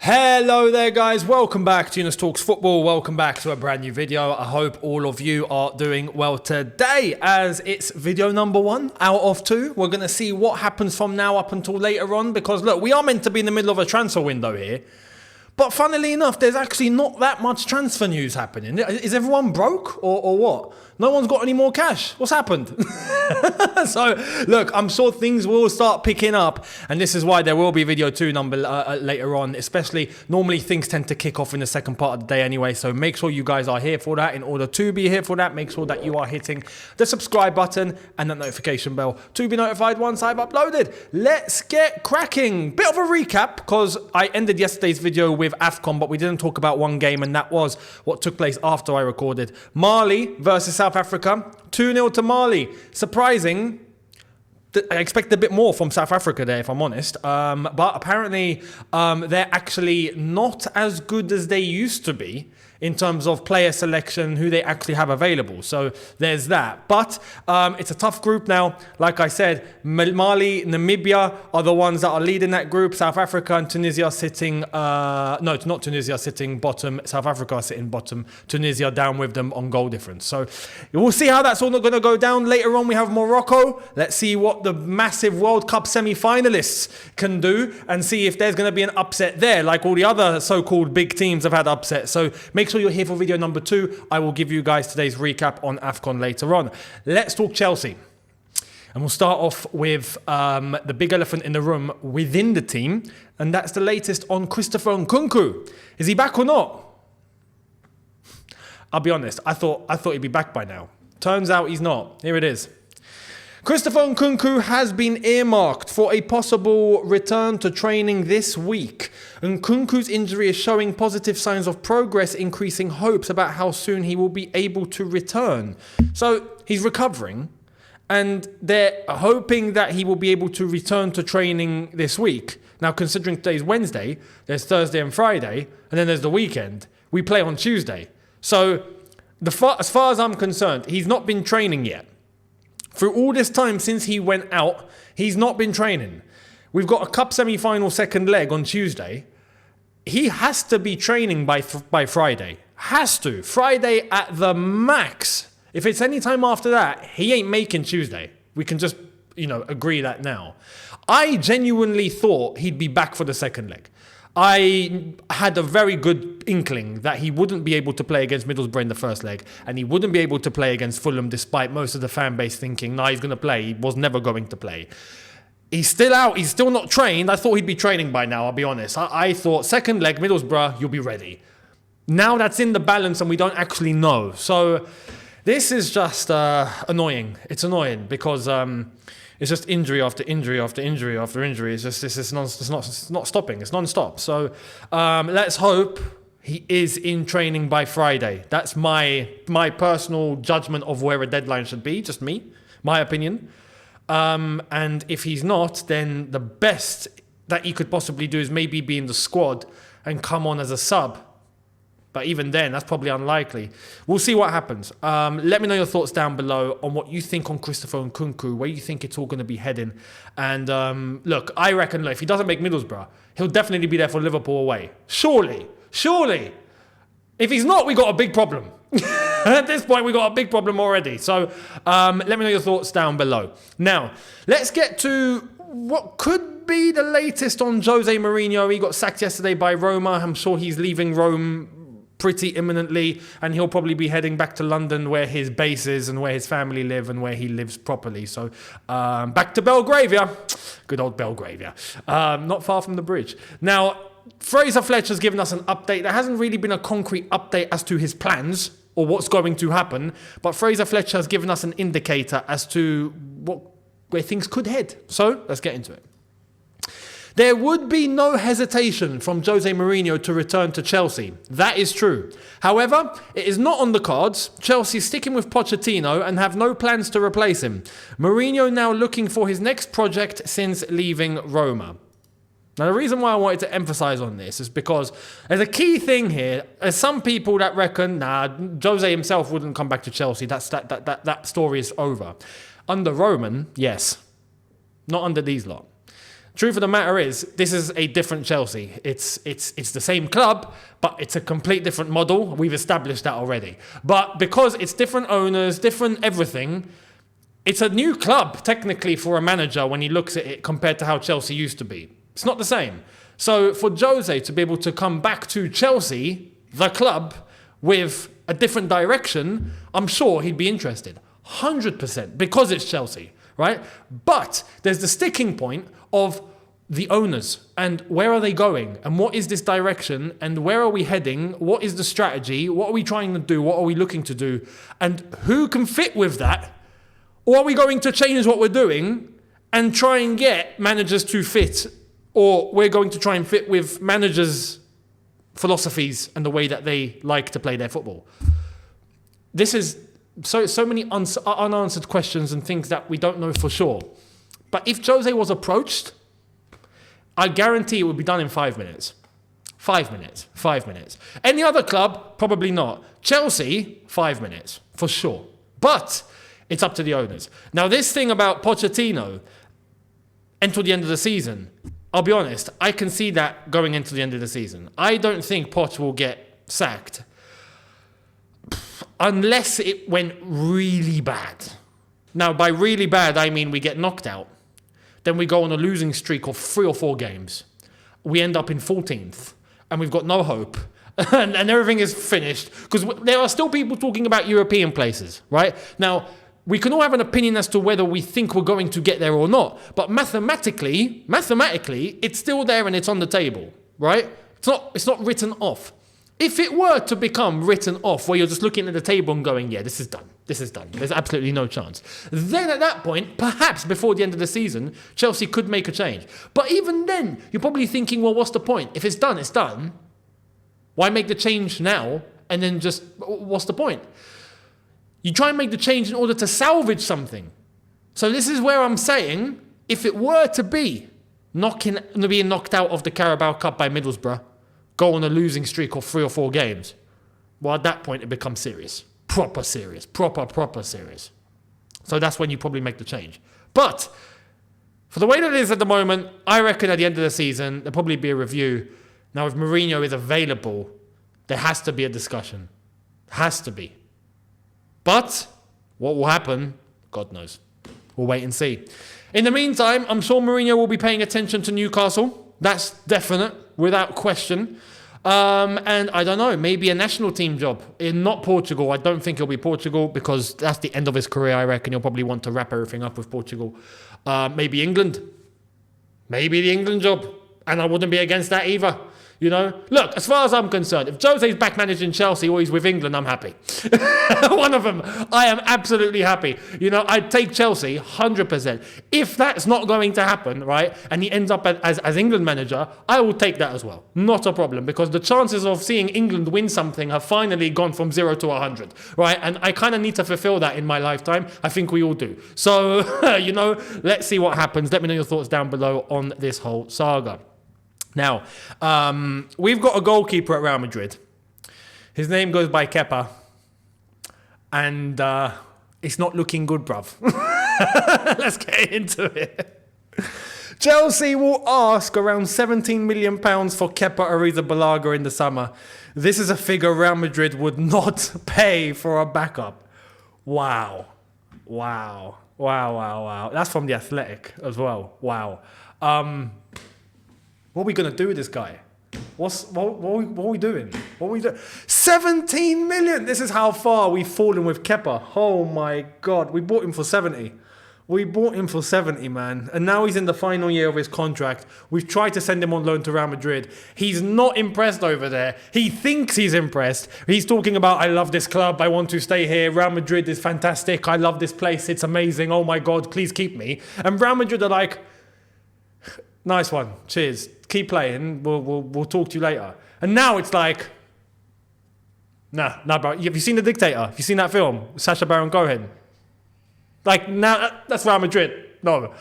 Hello there guys, welcome back to Younes Talks Football, welcome back to a brand new video. I hope all of you are doing well today as it's video number 1 out of 2. We're going to see what happens from now up until later on because look, we are meant to be in the middle of a transfer window here. But funnily enough, there's actually not that much transfer news happening. Is everyone broke or what? No one's got any more cash. What's happened? So, look, I'm sure things will start picking up. And this is why there will be video 2 number later on. Especially, normally things tend to kick off in the second part of the day anyway. So make sure you guys are here for that. In order to be here for that, make sure that you are hitting the subscribe button and that notification bell to be notified once I've uploaded. Let's get cracking. Bit of a recap because I ended yesterday's video with AFCON, but we didn't talk about one game, and that was what took place after I recorded. Mali versus South Africa, 2-0 to Mali. Surprising. I expect a bit more from South Africa there, if I'm honest. But apparently, they're actually not as good as they used to be in terms of player selection, who they actually have available. So there's that. But it's a tough group now. Like I said, Mali, Namibia are the ones that are leading that group. South Africa and Tunisia sitting... no, it's not Tunisia sitting bottom. South Africa sitting bottom. Tunisia down with them on goal difference. So we'll see how that's all going to go down. Later on, we have Morocco. Let's see what the massive World Cup semi-finalists can do and see if there's going to be an upset there, like all the other so-called big teams have had upsets. So make sure you're here for video number 2. I will give you guys today's recap on AFCON later on. Let's talk Chelsea. And we'll start off with the big elephant in the room within the team. And that's the latest on Christopher Nkunku. Is he back or not? I'll be honest. I thought he'd be back by now. Turns out he's not. Here it is. Christopher Nkunku has been earmarked for a possible return to training this week. Nkunku's injury is showing positive signs of progress, increasing hopes about how soon he will be able to return. So he's recovering, and they're hoping that he will be able to return to training this week. Now, considering today's Wednesday, there's Thursday and Friday, and then there's the weekend. We play on Tuesday. So as far as I'm concerned, he's not been training yet. Through all this time since he went out, he's not been training. We've got a cup semi-final second leg on Tuesday. He has to be training by Friday. Has to. Friday at the max. If it's any time after that, he ain't making Tuesday. We can just, agree that now. I genuinely thought he'd be back for the second leg. I had a very good inkling that he wouldn't be able to play against Middlesbrough in the first leg, and he wouldn't be able to play against Fulham despite most of the fan base thinking, he's going to play. He was never going to play. He's still out. He's still not trained. I thought he'd be training by now, I'll be honest. I thought second leg, Middlesbrough, you'll be ready. Now that's in the balance and we don't actually know. So this is just annoying. It's annoying because... it's just injury after injury after injury after injury. It's not stopping. It's non-stop. So let's hope he is in training by Friday. That's my personal judgment of where a deadline should be. Just me, my opinion. And if he's not, then the best that he could possibly do is maybe be in the squad and come on as a sub. But even then, that's probably unlikely. We'll see what happens. Let me know your thoughts down below on what you think on Christopher Nkunku, where you think it's all going to be heading. And look, I reckon if he doesn't make Middlesbrough, he'll definitely be there for Liverpool away. Surely. If he's not, we got a big problem. At this point, we got a big problem already. So let me know your thoughts down below. Now, let's get to what could be the latest on Jose Mourinho. He got sacked yesterday by Roma. I'm sure he's leaving Rome pretty imminently, and he'll probably be heading back to London where his base is and where his family live and where he lives properly. So back to Belgravia. Good old Belgravia. Not far from the bridge. Now, Fraser Fletcher's given us an update. There hasn't really been a concrete update as to his plans or what's going to happen, but Fraser Fletcher has given us an indicator as to where things could head. So let's get into it. There would be no hesitation from Jose Mourinho to return to Chelsea. That is true. However, it is not on the cards. Chelsea sticking with Pochettino and have no plans to replace him. Mourinho now looking for his next project since leaving Roma. Now, the reason why I wanted to emphasize on this is because there's a key thing here. There's some people that reckon, Jose himself wouldn't come back to Chelsea. That story is over. Under Roman, yes. Not under these lot. Truth of the matter is, this is a different Chelsea. It's the same club, but it's a complete different model. We've established that already. But because it's different owners, different everything, it's a new club, technically, for a manager when he looks at it compared to how Chelsea used to be. It's not the same. So for Jose to be able to come back to Chelsea, the club, with a different direction, I'm sure he'd be interested. 100%, because it's Chelsea, right? But there's the sticking point of the owners and where are they going and what is this direction and where are we heading? What is the strategy? What are we trying to do? What are we looking to do? And who can fit with that? Or are we going to change what we're doing and try and get managers to fit? Or we're going to try and fit with managers' philosophies and the way that they like to play their football. This is so many unanswered questions and things that we don't know for sure. But if Jose was approached, I guarantee it would be done in 5 minutes. 5 minutes. 5 minutes. Any other club, probably not. Chelsea, 5 minutes, for sure. But it's up to the owners. Now, this thing about Pochettino until the end of the season, I'll be honest, I can see that going into the end of the season. I don't think Poch will get sacked unless it went really bad. Now, by really bad, I mean we get knocked out. Then we go on a losing streak of 3 or 4 games. We end up in 14th, and we've got no hope, and everything is finished. Because there are still people talking about European places, right? Now, we can all have an opinion as to whether we think we're going to get there or not. But mathematically, it's still there and it's on the table, right? It's not written off. If it were to become written off, where you're just looking at the table and going, yeah, this is done. There's absolutely no chance. Then at that point, perhaps before the end of the season, Chelsea could make a change. But even then, you're probably thinking, well, what's the point? If it's done, it's done. Why make the change now? And then just, what's the point? You try and make the change in order to salvage something. So this is where I'm saying, if it were to be being knocked out of the Carabao Cup by Middlesbrough, go on a losing streak of 3 or 4 games, well, at that point, it becomes serious. Proper serious. Proper serious. So that's when you probably make the change. But for the way that it is at the moment, I reckon at the end of the season, there'll probably be a review. Now, if Mourinho is available, there has to be a discussion. Has to be. But what will happen, God knows. We'll wait and see. In the meantime, I'm sure Mourinho will be paying attention to Newcastle. That's definite, without question. And I don't know, maybe a national team job in not Portugal. I don't think it'll be Portugal because that's the end of his career. I reckon he'll probably want to wrap everything up with Portugal. Maybe England. Maybe the England job. And I wouldn't be against that either. You know, look, as far as I'm concerned, if Jose's back managing Chelsea or he's with England, I'm happy. One of them. I am absolutely happy. You know, I'd take Chelsea 100%. If that's not going to happen, right, and he ends up as England manager, I will take that as well. Not a problem, because the chances of seeing England win something have finally gone from 0 to 100, right? And I kind of need to fulfill that in my lifetime. I think we all do. So, you know, let's see what happens. Let me know your thoughts down below on this whole saga. Now, we've got a goalkeeper at Real Madrid. His name goes by Kepa. And it's not looking good, bruv. Let's get into it. Chelsea will ask around £17 million for Kepa Arrizabalaga in the summer. This is a figure Real Madrid would not pay for a backup. Wow. That's from The Athletic as well. Wow. What are we going to do with this guy? What are we doing? 17 million! This is how far we've fallen with Kepa. Oh my God. We bought him for 70. We bought him for 70, man. And now he's in the final year of his contract. We've tried to send him on loan to Real Madrid. He's not impressed over there. He thinks he's impressed. He's talking about, I love this club. I want to stay here. Real Madrid is fantastic. I love this place. It's amazing. Oh my God, please keep me. And Real Madrid are like, nice one. Cheers. Keep playing. We'll talk to you later. And now it's like, nah, bro. Have you seen The Dictator? Have you seen that film? Sacha Baron Cohen. Like, now, that's Real Madrid. No.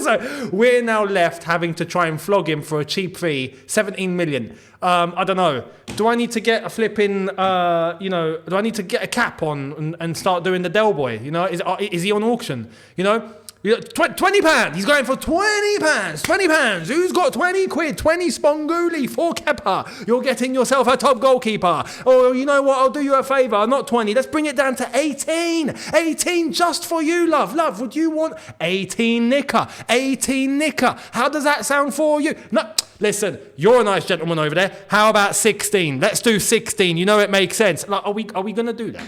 So we're now left having to try and flog him for a cheap fee, 17 million. I don't know. Do I need to get a flipping, do I need to get a cap on and start doing the Del Boy? You know, is he on auction? You know? £20. He's going for £20. £20. Who's got 20 quid? 20 sponguli for Kepa. You're getting yourself a top goalkeeper. Or you know what? I'll do you a favour. Not 20. Let's bring it down to 18. 18 just for you, love. Love, would you want 18 nicker? 18 nicker. How does that sound for you? No. Listen, you're a nice gentleman over there. How about 16? Let's do 16. You know it makes sense. Like, are we going to do that?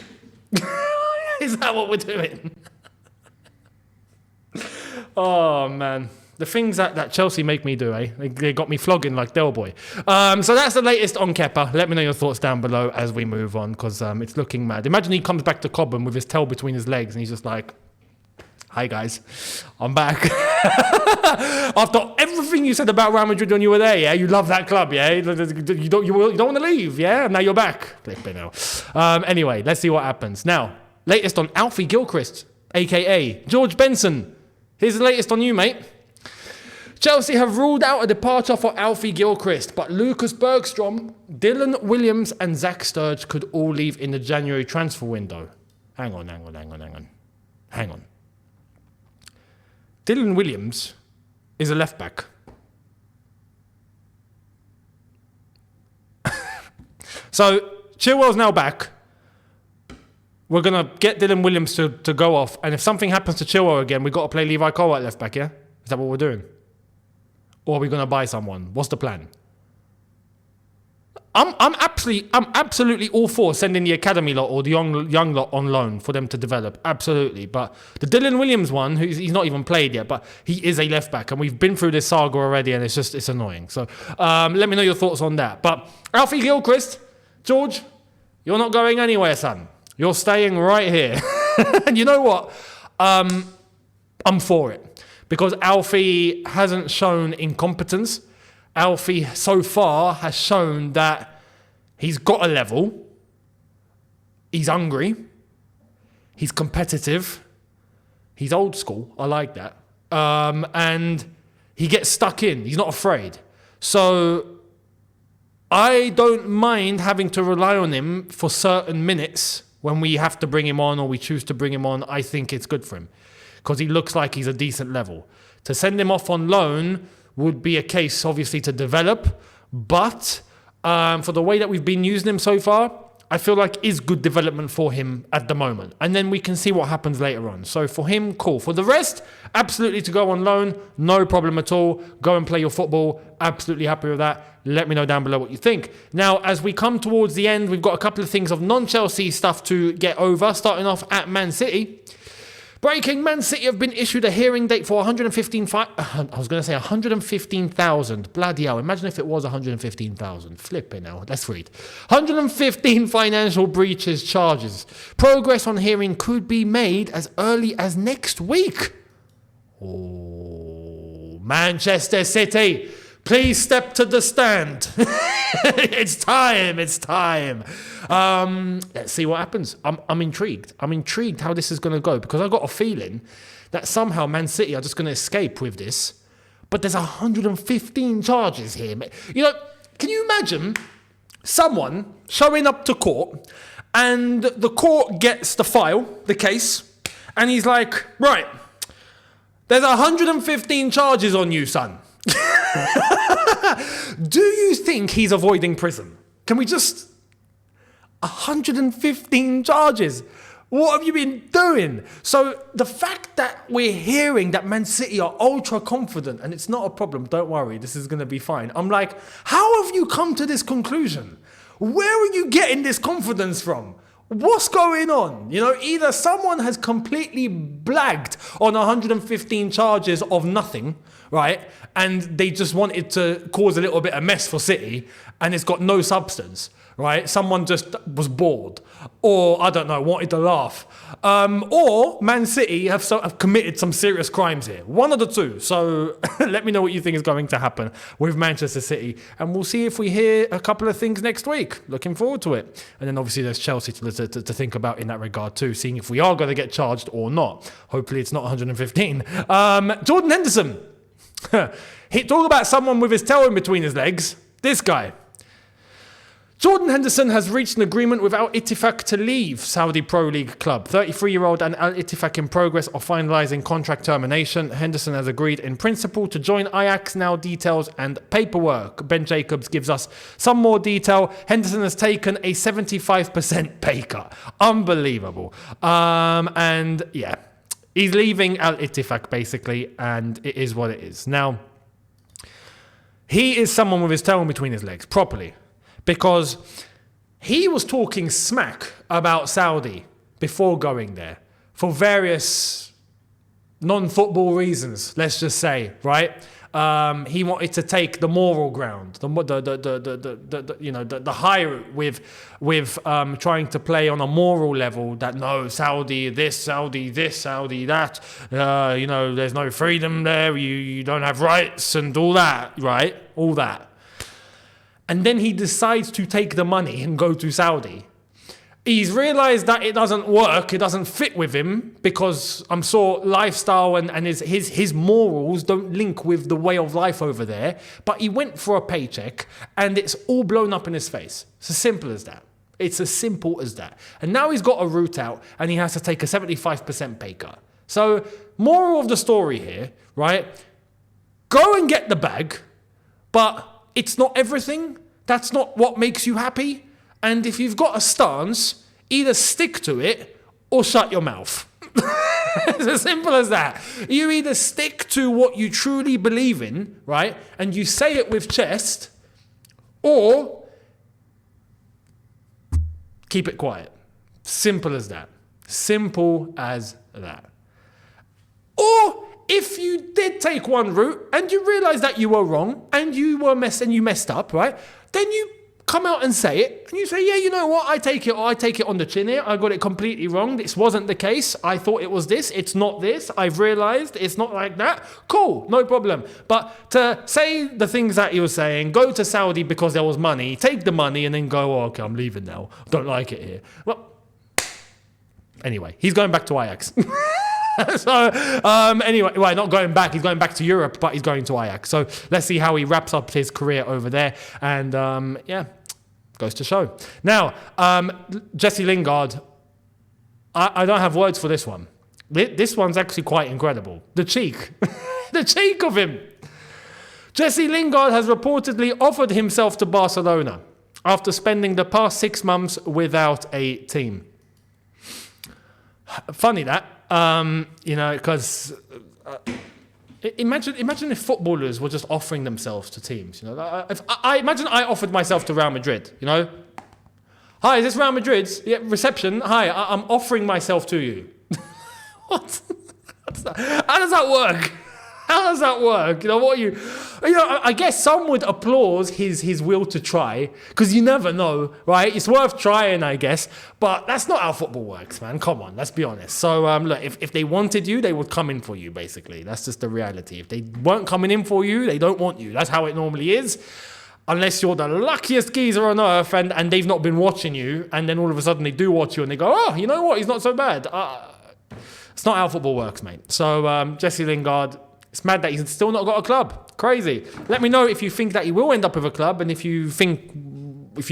Is that what we're doing? Oh, man. The things that Chelsea make me do, eh? They got me flogging like Del Boy. So that's the latest on Kepa. Let me know your thoughts down below as we move on, because it's looking mad. Imagine he comes back to Cobham with his tail between his legs and he's just like, hi, guys. I'm back. After everything you said about Real Madrid when you were there, yeah? You love that club, yeah? You don't want to leave, yeah? Now you're back. Flipping out. Anyway, let's see what happens. Now, latest on Alfie Gilchrist, a.k.a. George Benson. Here's the latest on you, mate. Chelsea have ruled out a departure for Alfie Gilchrist, but Lucas Bergstrom, Dylan Williams and Zach Sturge could all leave in the January transfer window. Hang on. Dylan Williams is a left back. So Chilwell's now back. We're going to get Dylan Williams to go off. And if something happens to Chilwell again, we've got to play Levi Cole at left back, yeah? Is that what we're doing? Or are we going to buy someone? What's the plan? I'm absolutely all for sending the academy lot or the young lot on loan for them to develop. Absolutely. But the Dylan Williams one, he's not even played yet, but he is a left back. And we've been through this saga already and it's annoying. So let me know your thoughts on that. But Alfie Gilchrist, George, you're not going anywhere, son. You're staying right here. And you know what? I'm for it. Because Alfie hasn't shown incompetence. Alfie, so far, has shown that he's got a level. He's hungry. He's competitive. He's old school. I like that. And he gets stuck in. He's not afraid. So I don't mind having to rely on him for certain minutes when we have to bring him on or we choose to bring him on. I think it's good for him because he looks like he's a decent level. To send him off on loan would be a case, obviously, to develop. But for the way that we've been using him so far, I feel like is good development for him at the moment. And then we can see what happens later on. So for him, cool. For the rest, absolutely to go on loan, no problem at all. Go and play your football. Absolutely happy with that. Let me know down below what you think. Now, as we come towards the end, we've got a couple of things of non-Chelsea stuff to get over. Starting off at Man City. Breaking, Man City have been issued a hearing date for 115,000. Bloody hell. Imagine if it was 115,000. Flipping hell. Let's read. 115 financial breaches charges. Progress on hearing could be made as early as next week. Oh, Manchester City, please step to the stand. It's time. Let's see what happens. I'm intrigued. I'm intrigued how this is going to go because I've got a feeling that somehow Man City are just going to escape with this. But there's 115 charges here. You know, can you imagine someone showing up to court and the court gets the file, the case, and he's like, right, there's 115 charges on you, son. Do you think he's avoiding prison? Can we just... 115 charges. What have you been doing? So the fact that we're hearing that Man City are ultra confident and it's not a problem, don't worry, this is going to be fine. I'm like, how have you come to this conclusion? Where are you getting this confidence from? What's going on? You know, either someone has completely blagged on 115 charges of nothing, right? And they just wanted to cause a little bit of mess for City and it's got no substance, right? Someone just was bored or, I don't know, wanted to laugh. Or Man City have committed some serious crimes here. One of the two. So let me know what you think is going to happen with Manchester City. And we'll see if we hear a couple of things next week. Looking forward to it. And then obviously there's Chelsea to think about in that regard too, seeing if we are going to get charged or not. Hopefully it's not 115. Jordan Henderson. He talk about someone with his tail in between his legs. This guy. Jordan Henderson has reached an agreement with Al Ittifaq to leave Saudi Pro League club. 33-year-old and Al Ittifaq in progress of finalising contract termination. Henderson has agreed in principle to join Ajax. Now details and paperwork. Ben Jacobs gives us some more detail. Henderson has taken a 75% pay cut. Unbelievable. And yeah, he's leaving Al Ittifaq basically, and it is what it is. Now, he is someone with his tail between his legs, properly. Because he was talking smack about Saudi before going there for various non-football reasons, let's just say, right? He wanted to take the moral ground, the higher with trying to play on a moral level that no, Saudi this, Saudi that, there's no freedom there, you don't have rights and all that, right? All that. And then he decides to take the money and go to Saudi. He's realized that it doesn't work, it doesn't fit with him, because I'm sure lifestyle and his morals don't link with the way of life over there. But he went for a paycheck and it's all blown up in his face. It's as simple as that. It's as simple as that. And now he's got a route out and he has to take a 75% pay cut. So, moral of the story here, right? Go and get the bag, but it's not everything. That's not what makes you happy. And if you've got a stance, either stick to it or shut your mouth. It's as simple as that. You either stick to what you truly believe in, right? And you say it with chest, or keep it quiet. Simple as that. Simple as that. Or if you did take one route and you realize that you were wrong and you messed up, right? Then you come out and say it and you say, yeah, you know what? I take it on the chin here. I got it completely wrong. This wasn't the case. I thought it was this. It's not this. I've realized it's not like that. Cool. No problem. But to say the things that he was saying, go to Saudi because there was money, take the money and then go, oh, okay, I'm leaving now. Don't like it here. Well, anyway, he's going back to Ajax. So, anyway, well, not going back. He's going back to Europe, but he's going to Ajax. So let's see how he wraps up his career over there. And, goes to show. Now, Jesse Lingard, I don't have words for this one. This one's actually quite incredible. The cheek. The cheek of him. Jesse Lingard has reportedly offered himself to Barcelona after spending the past 6 months without a team. Funny that. Because imagine if footballers were just offering themselves to teams. If I imagine I offered myself to Real Madrid. Hi, is this Real Madrid's? Yeah, reception. Hi, I'm offering myself to you. What? How does that work? How does that work? I guess some would applaud his will to try, because you never know, right? It's worth trying, I guess, but that's not how football works, man. Come on, let's be honest. So, look, if they wanted you, they would come in for you, basically. That's just the reality. If they weren't coming in for you, they don't want you. That's how it normally is. Unless you're the luckiest geezer on earth and they've not been watching you, and then all of a sudden they do watch you and they go, oh, you know what? He's not so bad. It's not how football works, mate. So, Jesse Lingard, it's mad that he's still not got a club. Crazy. Let me know if you think that he will end up with a club, and if you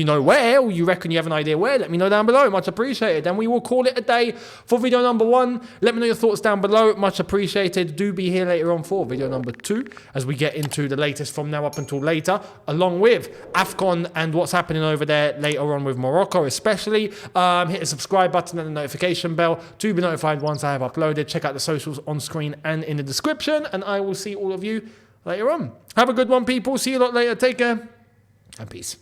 know where, or you reckon you have an idea where, let me know down below. Much appreciated. And we will call it a day for video number 1. Let me know your thoughts down below. Much appreciated. Do be here later on for video number 2 as we get into the latest from now up until later, along with AFCON and what's happening over there later on with Morocco especially. Hit the subscribe button and the notification bell to be notified once I have uploaded. Check out the socials on screen and in the description, and I will see all of you later on. Have a good one, people. See you a lot later. Take care and peace.